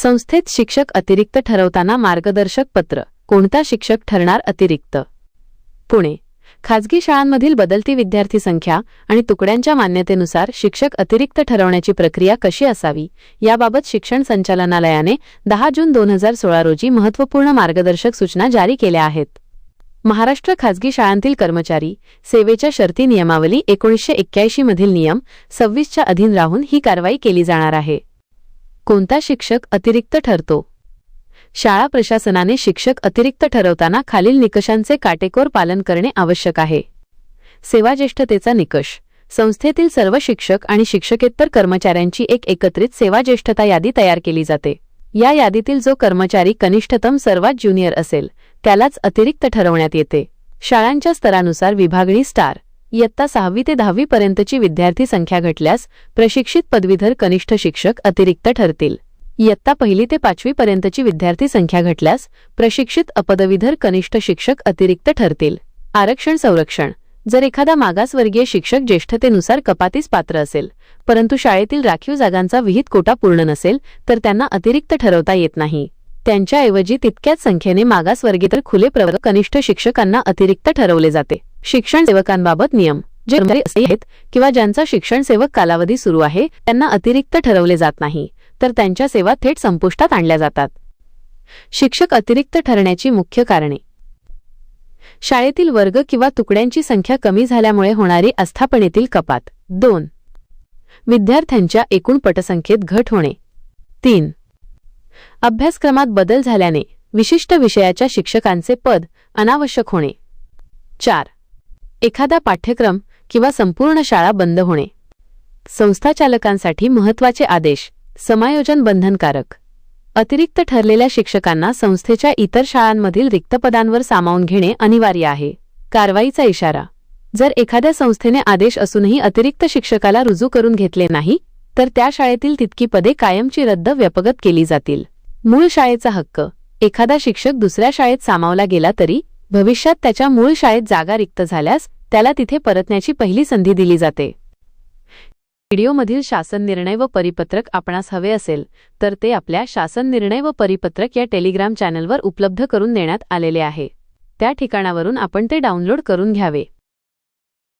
संस्थेत शिक्षक अतिरिक्त ठरवताना मार्गदर्शक पत्र. कोणता शिक्षक ठरणार अतिरिक्त? पुणे. खाजगी शाळांमधील बदलती विद्यार्थी संख्या आणि तुकड्यांच्या मान्यतेनुसार शिक्षक अतिरिक्त ठरवण्याची प्रक्रिया कशी असावी याबाबत शिक्षण संचालनालयाने 10 जून 2016 रोजी महत्त्वपूर्ण मार्गदर्शक सूचना जारी केल्या आहेत. महाराष्ट्र खाजगी शाळांतील कर्मचारी सेवेच्या शर्ती नियमावली 1981 मधील नियम 26 च्या अधीन राहून ही कारवाई केली जाणार आहे. कोणता शिक्षक अतिरिक्त ठरतो? शाळा प्रशासनाने शिक्षक अतिरिक्त ठरवताना खालील निकषांचे काटेकोर पालन करणे आवश्यक आहे. सेवाज्येष्ठतेचा निकष. संस्थेतील सर्व शिक्षक आणि शिक्षकेतर कर्मचाऱ्यांची एक एकत्रित सेवाज्येष्ठता यादी तयार केली जाते. या यादीतील जो कर्मचारी कनिष्ठतम सर्वात ज्युनियर असेल त्यालाच अतिरिक्त ठरवण्यात येते. शाळांच्या स्तरानुसार विभागणी स्टार. इयत्ता 6वी ते 10वी पर्यंतची विद्यार्थी संख्या घटल्यास प्रशिक्षित पदवीधर कनिष्ठ शिक्षक अतिरिक्त ठरतील. इयत्ता 1ली ते 5वी पर्यंतची विद्यार्थी संख्या घटल्यास प्रशिक्षित अपदवीधर कनिष्ठ शिक्षक अतिरिक्त ठरतील. आरक्षण संरक्षण. जर एखादा मागासवर्गीय शिक्षक ज्येष्ठतेनुसार कपातीस पात्र असेल परंतु शाळेतील राखीव जागांचा विहित कोटा पूर्ण नसेल तर त्यांना अतिरिक्त ठरवता येत नाही. त्यांच्याऐवजी तितक्याच संख्येने मागासवर्गीय खुले प्रवर्ग कनिष्ठ शिक्षकांना अतिरिक्त ठरवले जाते. शिक्षण सेवकांबाबत नियम. जे कर्मचारी असे आहेत किंवा ज्यांचा शिक्षण सेवक कालावधी सुरू आहे त्यांना अतिरिक्त ठरवले जात नाही तर त्यांच्या सेवा थेट संपुष्टात आणल्या जातात. शिक्षक अतिरिक्त ठरण्याची मुख्य कारणे. शाळेतील वर्ग किंवा तुकड्यांची संख्या कमी झाल्यामुळे होणारी आस्थापनेतील कपात. 2. विद्यार्थ्यांच्या एकूण पटसंख्येत घट होणे. 3. अभ्यासक्रमात बदल झाल्याने विशिष्ट विषयाच्या शिक्षकांचे पद अनावश्यक होणे. 4. एखादा पाठ्यक्रम किंवा संपूर्ण शाळा बंद होणे. संस्थाचालकांसाठी महत्त्वाचे आदेश. समायोजन बंधनकारक. अतिरिक्त ठरलेल्या शिक्षकांना संस्थेच्या इतर शाळांमधील रिक्त पदांवर सामावून घेणे अनिवार्य आहे. कारवाईचा इशारा. जर एखाद्या संस्थेने आदेश असूनही अतिरिक्त शिक्षकाला रुजू करून घेतले नाही तर त्या शाळेतील तितकी पदे कायमची रद्द व्यपगत केली जातील. मूळ शाळेचा हक्क. एखादा शिक्षक दुसऱ्या शाळेत सामावला गेला तरी भविष्यात त्याच्या मूळ शाळेत जागा रिक्त झाल्यास त्याला तिथे परतण्याची पहिली संधी दिली जाते. व्हिडिओमधील शासन निर्णय व परिपत्रक आपणास हवे असेल तर ते आपल्या शासन निर्णय व परिपत्रक या टेलिग्राम चॅनलवर उपलब्ध करून देण्यात आलेले आहे. त्या ठिकाणावरून आपण ते डाउनलोड करून घ्यावे.